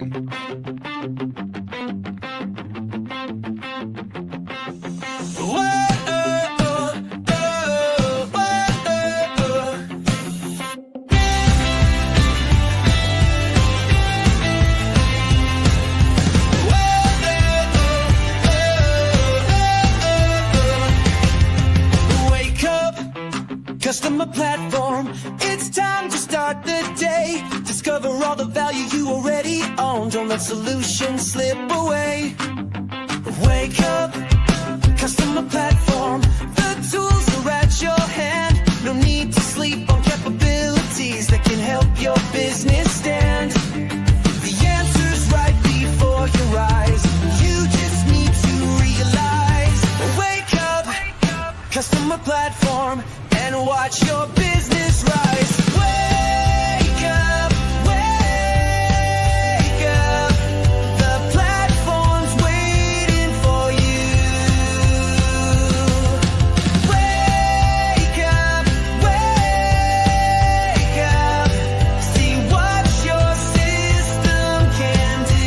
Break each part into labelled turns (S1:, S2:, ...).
S1: Nation.
S2: Customer platform, it's time to start the day. Discover all the value you already own. Don't let solutions slip away. Wake up, customer platform. The tools are at your hand. No need to sleep on capabilities that can help your business stand. The answer's right before your eyes. You just need to realize. Wake up, customer platform, and watch your business rise. Wake up, the platform's waiting for you. Wake up, see what your system can do.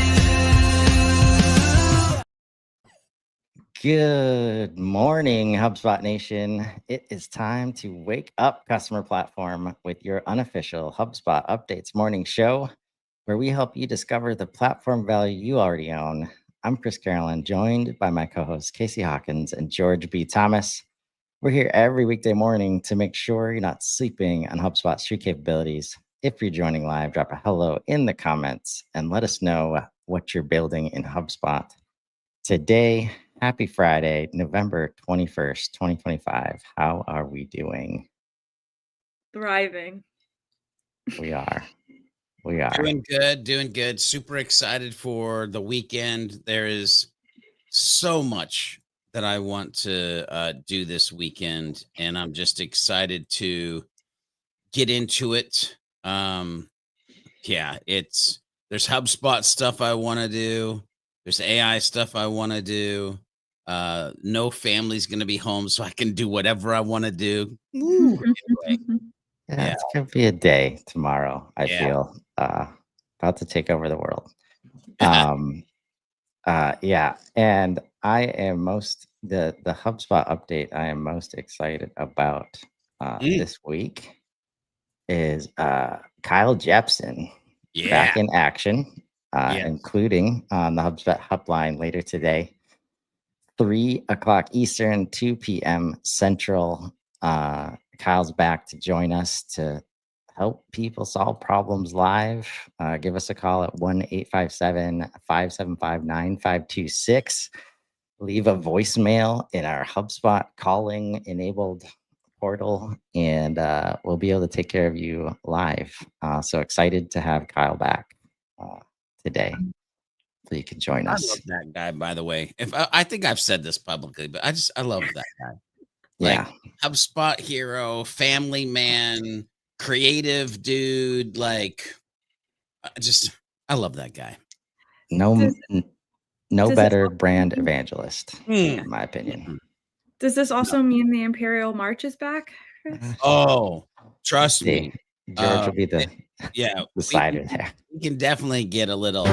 S3: Good morning, HubSpot Nation. It is time to wake up customer platform with your unofficial HubSpot Updates morning show, where we help you discover the platform value you already own. I'm Chris Carolan, joined by my co-hosts Casey Hawkins and George B. Thomas. We're here every weekday morning to make sure you're not sleeping on HubSpot's true capabilities. If you're joining live, drop a hello in the comments and let us know what you're building in HubSpot. Today, happy Friday, November 21st, 2025. How are we doing?
S4: Thriving.
S3: We are.
S1: Doing good. Super excited for the weekend. There is so much that I want to do this weekend, and I'm just excited to get into it. There's HubSpot stuff I want to do. There's AI stuff I want to do. No family's going to be home, so I can do whatever I want to do. Anyway.
S3: Yeah, it's going to be a day tomorrow, I feel. About to take over the world. And I am the HubSpot update I am most excited about this week is Kyle Jepson back in action, including on the HubSpot Hubline later today. 3 o'clock Eastern, 2 p.m. Central. Kyle's back to join us to help people solve problems live. Give us a call at 1-857-575-9526. Leave a voicemail in our HubSpot calling enabled portal, and we'll be able to take care of you live. So excited to have Kyle back today. So you can join us.
S1: I love that guy, by the way. I think I've said this publicly, but I love that guy. HubSpot hero, family man, creative dude. I love that guy.
S3: No better brand evangelist, in my opinion.
S4: Does this also mean the Imperial March is back, Chris?
S1: Oh, trust me.
S3: George will be the decider there.
S1: We can definitely get a little. We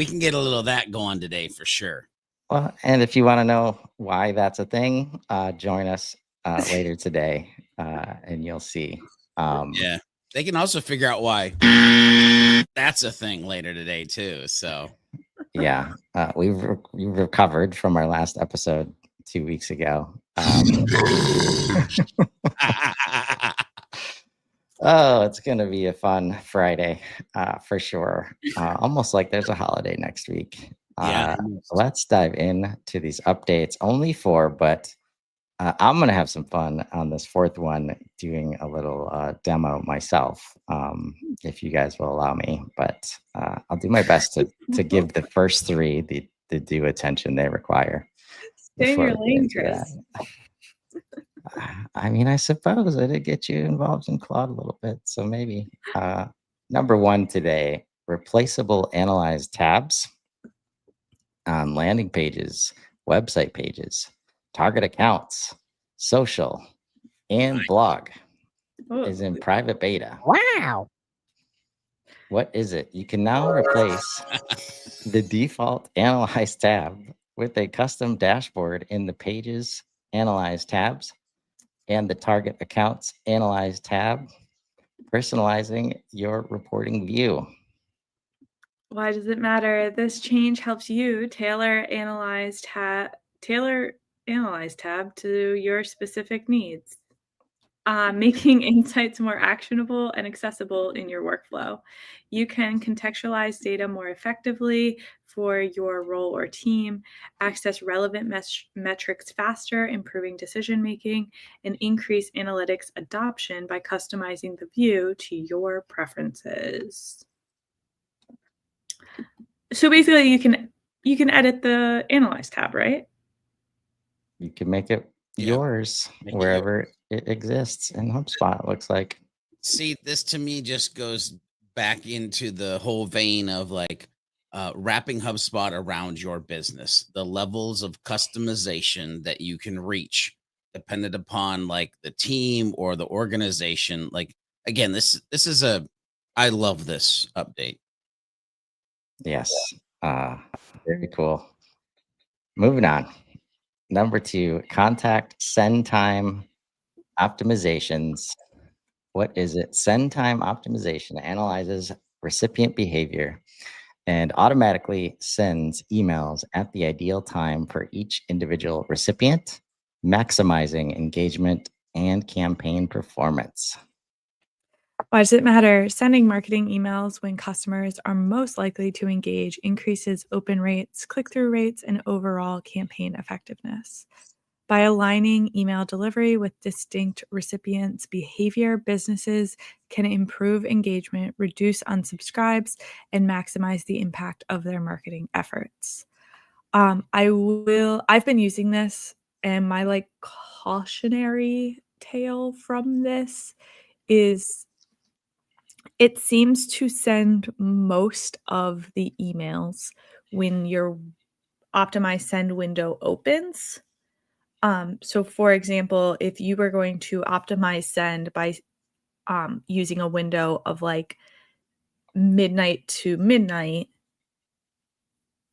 S1: can get a little of that going today for sure.
S3: Well, and if you want to know why that's a thing, join us later today, and you'll see.
S1: They can also figure out why that's a thing later today too. So,
S3: we've recovered from our last episode 2 weeks ago. Oh, it's going to be a fun Friday for sure. Almost like there's a holiday next week. Let's dive into these updates. Only 4, but I'm going to have some fun on this 4th one, doing a little demo myself, if you guys will allow me. But I'll do my best to give the first 3 the due attention they require.
S4: Stay in your lane, Chris.
S3: I mean, I suppose I did get you involved in Claude a little bit, so maybe. Number 1 today, replaceable analyze tabs on landing pages, website pages, target accounts, social, and blog is in private beta.
S5: Wow.
S3: What is it? You can now replace the default Analyze tab with a custom dashboard in the Pages Analyze tabs and the Target Accounts Analyze tab, personalizing your reporting view.
S4: Why does it matter? This change helps you tailor Analyze tab to your specific needs, making insights more actionable and accessible in your workflow. You can contextualize data more effectively for your role or team, access relevant metrics faster, improving decision making, and increase analytics adoption by customizing the view to your preferences. So basically, you can edit the Analyze tab, right?
S3: You can make it
S1: Yeah.
S3: yours
S1: Make it
S3: wherever it exists in HubSpot, it looks like.
S1: See, this to me just goes back into the whole vein of like wrapping HubSpot around your business, the levels of customization that you can reach dependent upon like the team or the organization. Like again, this is I love this update.
S3: Yes. Very cool. Moving on. Number 2, contact send time optimizations. What is it? Send time optimization analyzes recipient behavior and automatically sends emails at the ideal time for each individual recipient, maximizing engagement and campaign performance.
S4: Why does it matter? Sending marketing emails when customers are most likely to engage increases open rates, click-through rates, and overall campaign effectiveness. By aligning email delivery with distinct recipients' behavior, businesses can improve engagement, reduce unsubscribes, and maximize the impact of their marketing efforts. I've been using this, and my like cautionary tale from this is it seems to send most of the emails when your optimized send window opens. So for example, if you were going to optimize send by using a window of like midnight to midnight,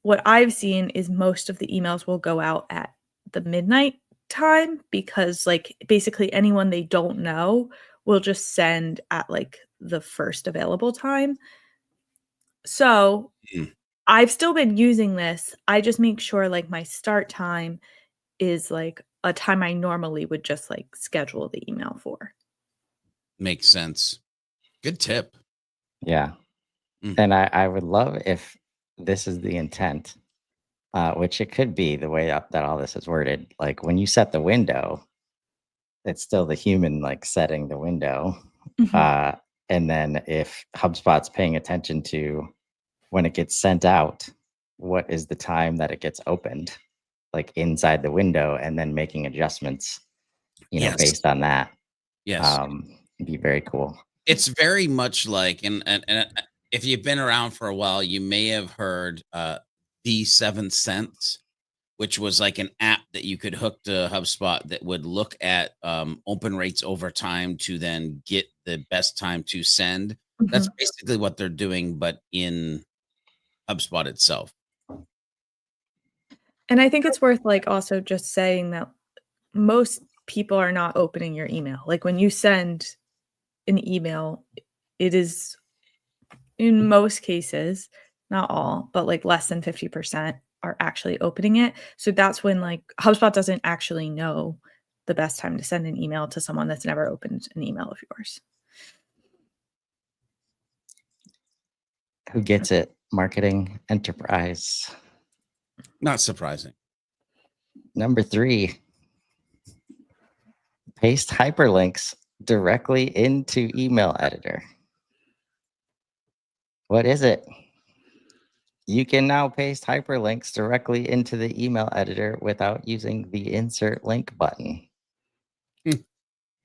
S4: what I've seen is most of the emails will go out at the midnight time because like basically anyone they don't know will just send at like the first available time. So
S1: Mm.
S4: I've still been using this. I just make sure like my start time is like a time I normally would just like schedule the email for.
S1: Makes sense. Good tip.
S3: Yeah.
S1: Mm.
S3: And I would love if this is the intent, which it could be the way that all this is worded. Like when you set the window, it's still the human like setting the window.
S4: Mhm.
S3: And then if HubSpot's paying attention to when it gets sent out, what is the time that it gets opened, like inside the window, and then making adjustments,
S1: Yes.
S3: based on that.
S1: Yes.
S3: It'd be very cool.
S1: It's very much like, and if you've been around for a while, you may have heard the Seventh Sense, which was like an app that you could hook to HubSpot that would look at open rates over time to then get the best time to send. That's
S4: Mhm.
S1: basically what they're doing, but in HubSpot itself.
S4: And I think it's worth like also just saying that most people are not opening your email. Like when you send an email, it is in most cases, not all, but like less than 50% are actually opening it. So that's when like HubSpot doesn't actually know the best time to send an email to someone that's never opened an email of yours.
S3: Who gets it? Marketing enterprise.
S1: Not surprising.
S3: Number 3, paste hyperlinks directly into email editor. What is it? You can now paste hyperlinks directly into the email editor without using the insert link button.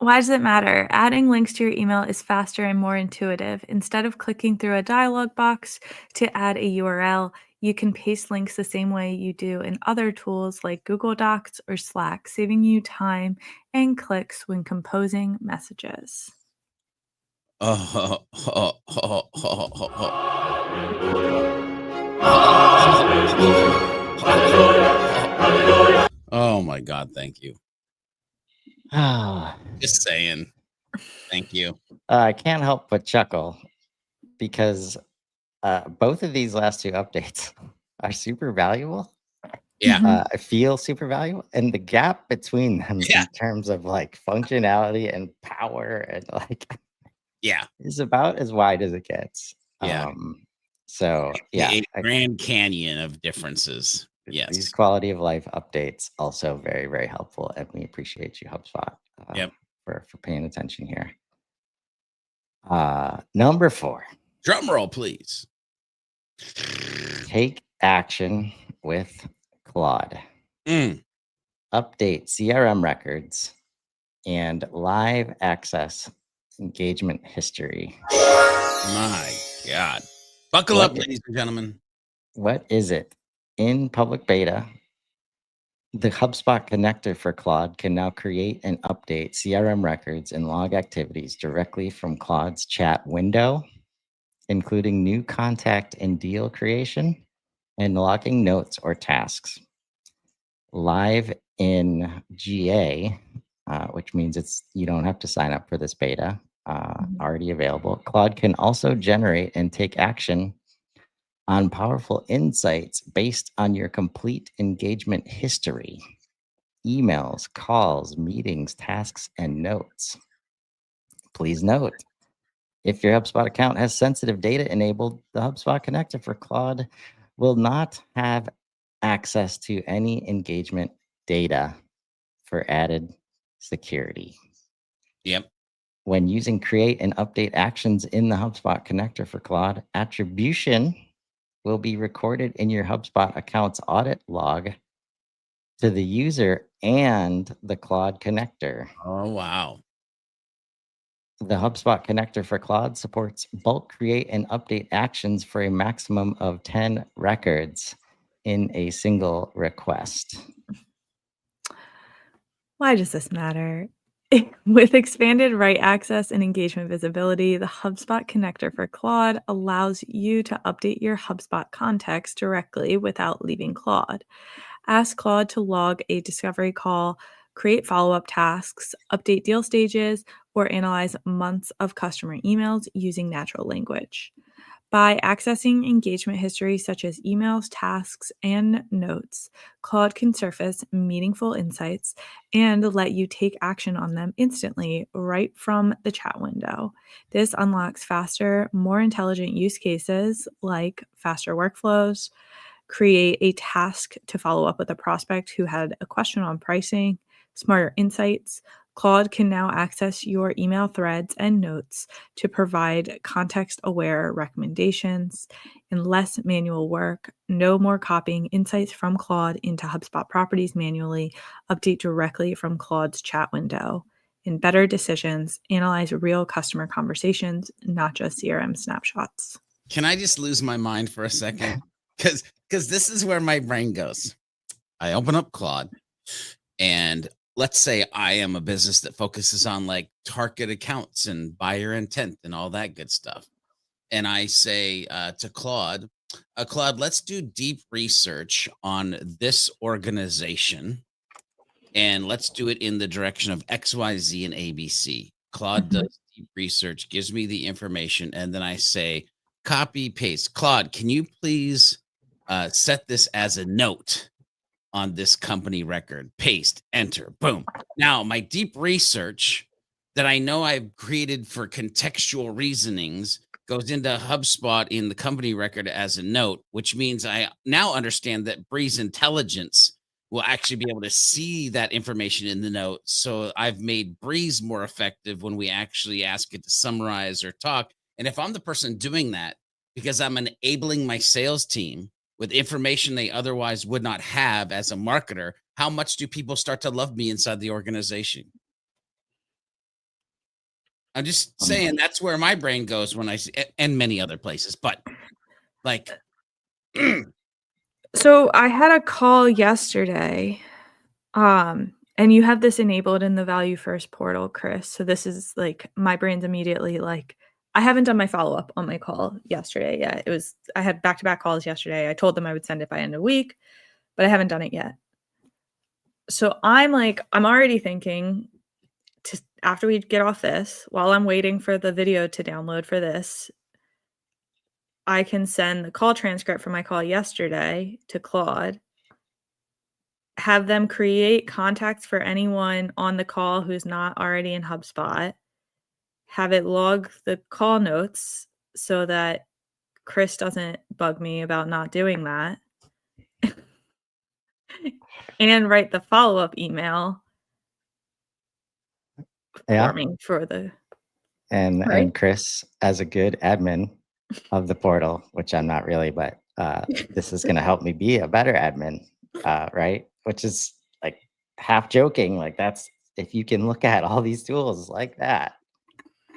S4: Why does it matter? Adding links to your email is faster and more intuitive. Instead of clicking through a dialog box to add a URL, you can paste links the same way you do in other tools like Google Docs or Slack, saving you time and clicks when composing messages.
S1: Oh, oh my God, thank you.
S3: Ah,
S1: Just saying. Thank you.
S3: I can't help but chuckle because both of these last two updates are super valuable.
S1: Yeah.
S4: Mhm.
S3: I feel super valuable, and the gap between them
S1: Yeah.
S3: in terms of like functionality and power and like
S1: Yeah.
S3: is about as wide as it gets.
S1: Yeah.
S3: So yeah,
S1: A Grand Canyon of differences.
S3: these
S1: Yes.
S3: quality of life updates also very, very helpful, and we appreciate you, HubSpot,
S1: Yep.
S3: for paying attention here. Number 4,
S1: Drum roll, please.
S3: take action with Claude.
S1: Mm.
S3: Update CRM records and live access engagement history.
S1: My God. Buckle up,
S3: What,
S1: ladies and gentlemen.
S3: what is it? In public beta, the HubSpot connector for Claude can now create and update CRM records and log activities directly from Claude's chat window, including new contact and deal creation and logging notes or tasks. Live in GA, which means you don't have to sign up for this beta,
S4: Mhm.
S3: already available. Claude can also generate and take action on powerful insights based on your complete engagement history, emails, calls, meetings, tasks, and notes. Please note, if your HubSpot account has sensitive data enabled, the HubSpot connector for Claude will not have access to any engagement data for added security.
S1: Yep.
S3: When using create and update actions in the HubSpot connector for Claude, attribution will be recorded in your HubSpot account's audit log to the user and the Claude connector.
S1: Oh, wow.
S3: The HubSpot connector for Claude supports bulk create and update actions for a maximum of 10 records in a single request.
S4: Why does this matter? With expanded write access and engagement visibility, the HubSpot connector for Claude allows you to update your HubSpot context directly without leaving Claude. Ask Claude to log a discovery call, create follow-up tasks, update deal stages, or analyze months of customer emails using natural language. By accessing engagement history such as emails, tasks, and notes, Claude can surface meaningful insights and let you take action on them instantly right from the chat window. This unlocks faster, more intelligent use cases like faster workflows, create a task to follow up with a prospect who had a question on pricing, smarter insights. Claude can now access your email threads and notes to provide context-aware recommendations and less manual work. No more copying insights from Claude into HubSpot properties manually. Update directly from Claude's chat window. In better decisions, analyze real customer conversations, not just CRM snapshots.
S1: Can I just lose my mind for a second? Because this is where my brain goes. I open up Claude, and let's say I am a business that focuses on like target accounts and buyer intent and all that good stuff. And I say to Claude, Claude, let's do deep research on this organization, and let's do it in the direction of XYZ and ABC. Claude
S4: Mhm.
S1: does deep research, gives me the information, and then I say, copy, paste. Claude, can you please set this as a note on this company record? Paste, enter, boom. Now, my deep research that I know I've created for contextual reasonings goes into HubSpot in the company record as a note, which means I now understand that Breeze Intelligence will actually be able to see that information in the note. So I've made Breeze more effective when we actually ask it to summarize or talk. And if I'm the person doing that, because I'm enabling my sales team with information they otherwise would not have as a marketer, how much do people start to love me inside the organization? I'm just saying that's where my brain goes when I see, and many other places, but like,
S4: So I had a call yesterday, and you have this enabled in the Value First portal, Chris. So this is like my brain's immediately like, I haven't done my follow-up on my call yesterday yet. I had back-to-back calls yesterday. I told them I would send it by end of week, but I haven't done it yet. So I'm already thinking after we get off this, while I'm waiting for the video to download for this, I can send the call transcript from my call yesterday to Claude, have them create contacts for anyone on the call who's not already in HubSpot, have it log the call notes so that Chris doesn't bug me about not doing that, and write the follow-up email
S3: Yeah.
S4: for me for the
S3: And
S4: Right.
S3: and Chris, as a good admin of the portal, which I'm not really, but this is going to help me be a better admin, right? Which is like half joking. Like that's, if you can look at all these tools like that,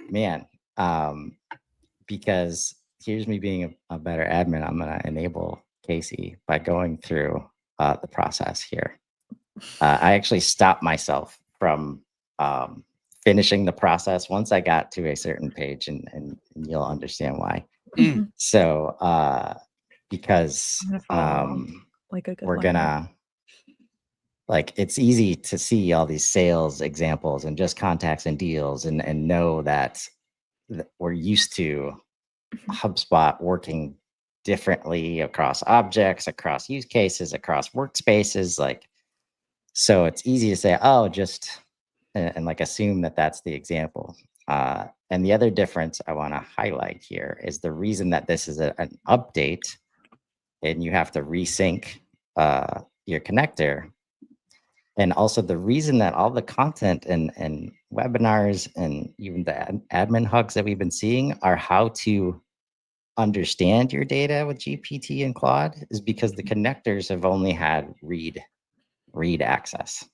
S3: man, because here's me being a better admin. I'm going to enable Casey by going through the process here. I actually stopped myself from finishing the process once I got to a certain page, and you'll understand why.
S4: Mhm.
S3: So because
S4: I'm gonna follow along like a good
S3: we're
S4: learner.
S3: gonna, like, it's easy to see all these sales examples and just contacts and deals and know that we're used to
S4: Mhm.
S3: HubSpot working differently across objects, across use cases, across workspaces. Like, so it's easy to say, oh, just and like assume that that's the example. And the other difference I want to highlight here is the reason that this is an update and you have to resync your connector. And also the reason that all the content and webinars and even the admin hugs that we've been seeing are how to understand your data with GPT and Claude is because the connectors have only had read access,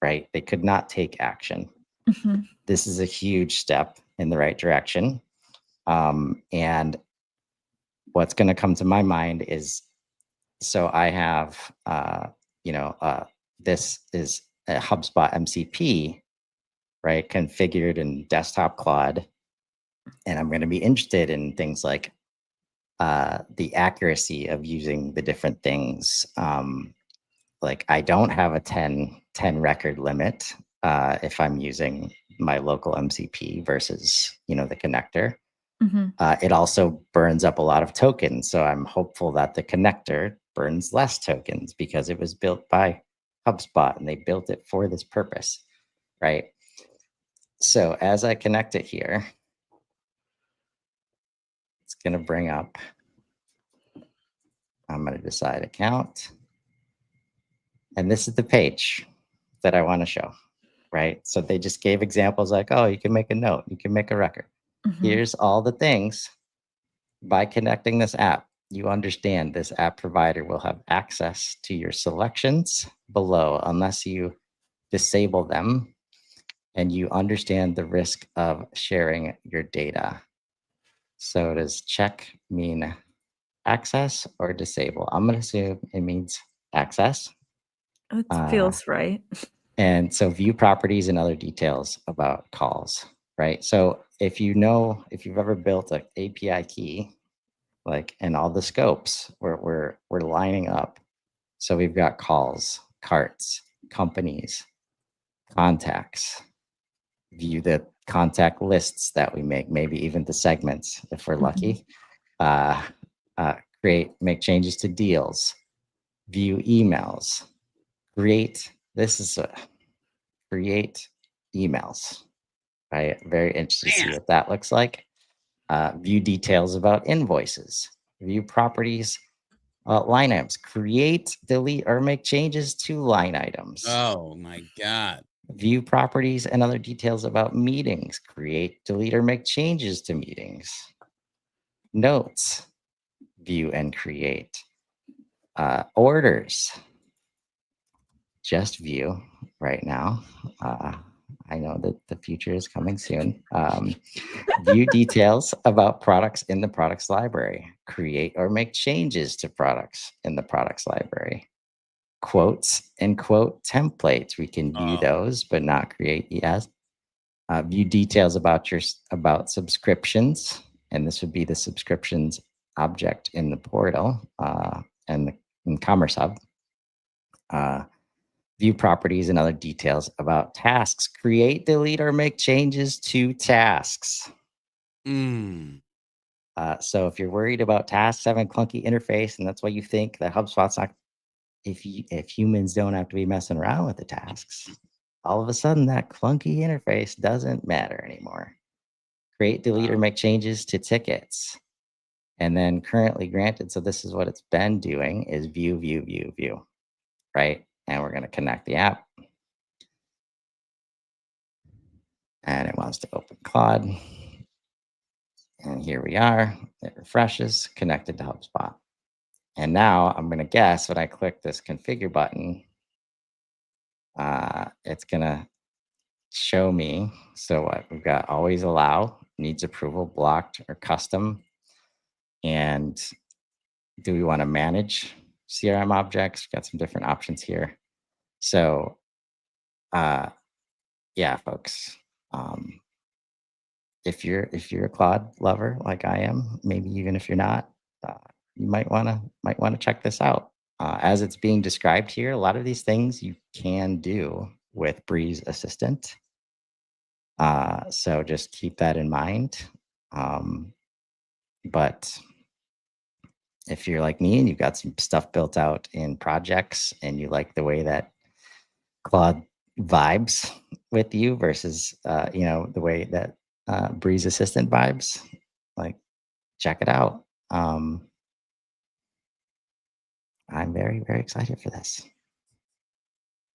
S3: right? They could not take action.
S4: Mhm.
S3: This is a huge step in the right direction. And what's going to come to my mind is, so I have, this is a HubSpot MCP, right? Configured in desktop Claude. And I'm going to be interested in things like the accuracy of using the different things. Like I don't have a 10 record limit if I'm using my local MCP versus, the connector.
S4: Mhm.
S3: It also burns up a lot of tokens. So I'm hopeful that the connector burns less tokens because it was built by HubSpot and they built it for this purpose, right? So as I connect it here, it's going to bring up, I'm going to decide account. And this is the page that I want to show, right? So they just gave examples like, oh, you can make a note, you can make a record.
S4: Mhm.
S3: Here's all the things. By connecting this app, you understand this app provider will have access to your selections below unless you disable them, and you understand the risk of sharing your data. So does check mean access or disable? I'm going to assume it means access.
S4: It feels right.
S3: And so view properties and other details about calls, right? So if you've ever built an API key, like, and all the scopes we're lining up. So we've got calls, carts, companies, contacts, view the contact lists that we make, maybe even the segments if we're lucky. Make changes to deals, view emails, create emails, right? Very interested to see what that looks like. View details about invoices, view properties, line items, create, delete, or make changes to line items.
S1: Oh my God.
S3: View properties and other details about meetings, create, delete, or make changes to meetings. Notes, view and create. Orders, just view right now. I know that the future is coming soon. View details about products in the products library. Create or make changes to products in the products library. Quotes and quote templates. We can view those, but not create. Yes. view details about subscriptions, and this would be the subscriptions object in the portal and in Commerce Hub. View properties and other details about tasks. Create, delete, or make changes to tasks. So if you're worried about tasks having a clunky interface, and that's why you think that HubSpot's not, if humans don't have to be messing around with the tasks, all of a sudden that clunky interface doesn't matter anymore. Create, delete, or make changes to tickets. And then currently granted, so this is what it's been doing, is view, right? And we're going to connect the app. And it wants to open Claude. And here we are. It refreshes, connected to HubSpot. And now I'm going to guess when I click this configure button, it's going to show me. So what we've got: always allow, needs approval, blocked, or custom. And do we want to manage CRM objects? We've got some different options here. So yeah, folks, if you're a Claude lover like I am, maybe even if you're not, you might want to check this out. As it's being described here, a lot of these things you can do with Breeze Assistant. So just keep that in mind. But if you're like me and you've got some stuff built out in projects and you like the way that Claude vibes with you versus, the way that Breeze Assistant vibes, like, check it out. I'm very, very excited for this, to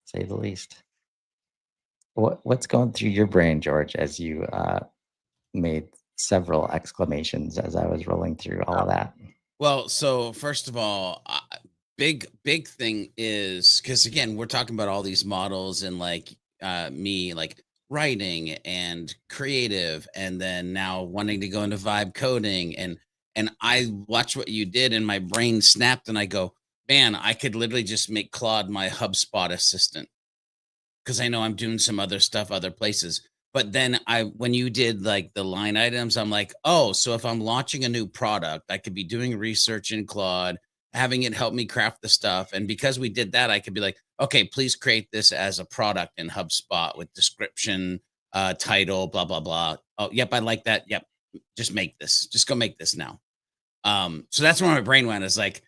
S3: say the least. What's going through your brain, George, as you made several exclamations as I was rolling through all of that?
S1: Well, so first of all, big thing is, because again, we're talking about all these models and like me, like writing and creative, and then now wanting to go into vibe coding, and I watch what you did and my brain snapped and I go, man, I could literally just make Claude my HubSpot assistant, because I know I'm doing some other stuff other places. But then when you did like the line items, I'm like, oh, so if I'm launching a new product, I could be doing research in Claude, having it help me craft the stuff. And because we did that, I could be like, okay, please create this as a product in HubSpot with description, title, blah, blah, blah. Oh, yep, I like that. Yep. Just make this. Just go make this now. So that's where my brain went, is like,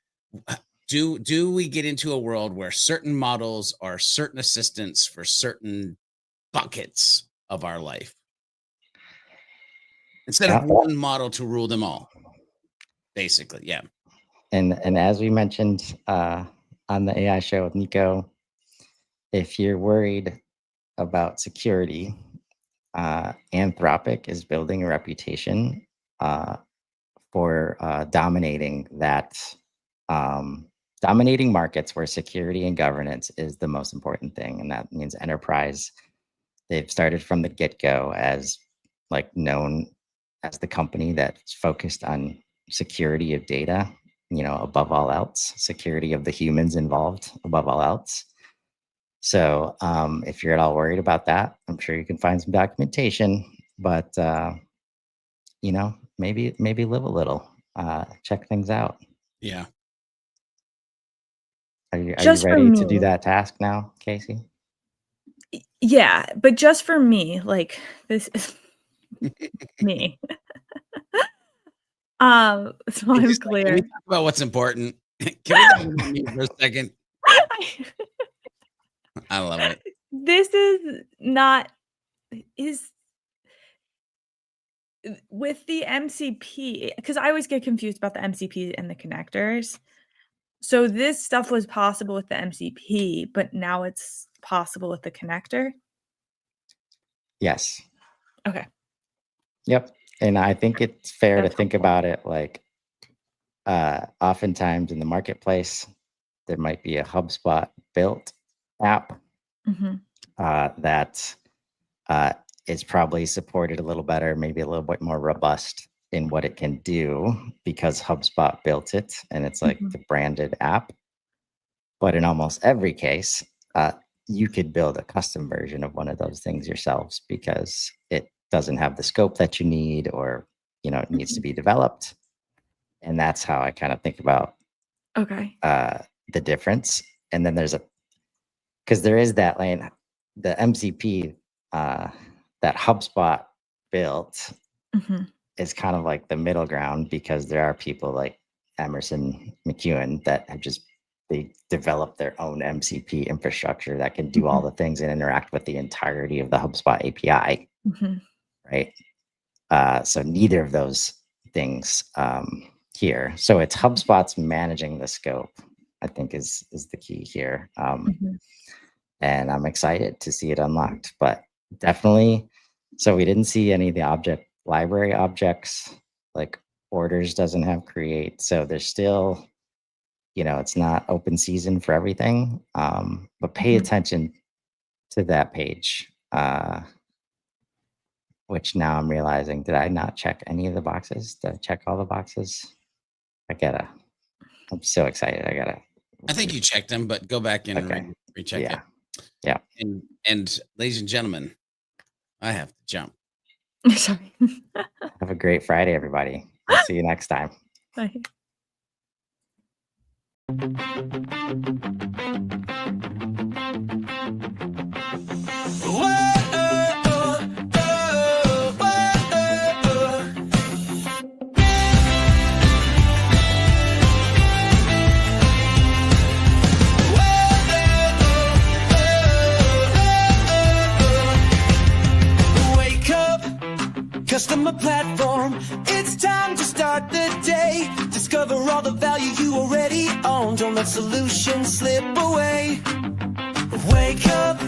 S1: do we get into a world where certain models are certain assistants for certain buckets of our life, instead of one model to rule them all, basically? Yeah. And
S3: as we mentioned on the AI show with Nico, if you're worried about security, Anthropic is building a reputation for dominating markets where security and governance is the most important thing, and that means enterprise. They've started from the get-go as like known as the company that's focused on security of data, above all else, security of the humans involved above all else. So if you're at all worried about that, I'm sure you can find some documentation, but maybe live a little, check things out.
S1: Yeah.
S3: Are you ready to do that task now, Casey?
S4: Yeah, but just for me, like, this is me. So I'm
S1: Like,
S4: clear.
S1: can we talk about what's important? Can we talk about me for a second? I love it.
S4: This is with the MCP, because I always get confused about the MCP and the connectors. So this stuff was possible with the MCP, but now it's possible with the connector?
S3: Yes.
S4: Okay.
S3: Yep. And I think it's fair to think about it like, oftentimes in the marketplace, there might be a HubSpot built app that is probably supported a little better, maybe a little bit more robust in what it can do because HubSpot built it and it's like the branded app. But in almost every case, you could build a custom version of one of those things yourselves because it doesn't have the scope that you need, or, it needs to be developed. And that's how I kind of think about
S4: Okay.
S3: the difference. And then because there is that lane, the MCP that HubSpot built is kind of like the middle ground, because there are people like Emerson McEwen that have they developed their own MCP infrastructure that can do all the things and interact with the entirety of the HubSpot API, right? So neither of those things here. So it's HubSpot's managing the scope, I think is the key here. And I'm excited to see it unlocked, but definitely. So we didn't see any of the object library objects, like orders doesn't have create. So there's still, it's not open season for everything. But pay attention to that page, which now I'm realizing, did I not check any of the boxes? Did I check all the boxes? I'm so excited.
S1: I think you checked them, but go back and recheck it.
S3: Yeah.
S1: And ladies and gentlemen, I have to jump.
S4: Sorry.
S3: Have a great Friday, everybody. We'll see you next time.
S4: Bye.
S2: Customer platform, it's time to start the day. Discover all the value you already own. Don't let solutions slip away. Wake up,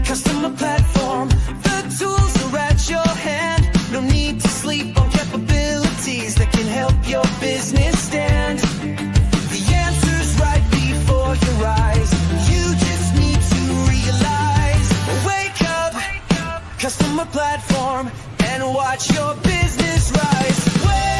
S2: customer platform. The tools are at your hand. No need to sleep on capabilities that can help your business stand. The answer's right before your eyes. You just need to realize. Wake up, customer platform, and watch your business rise.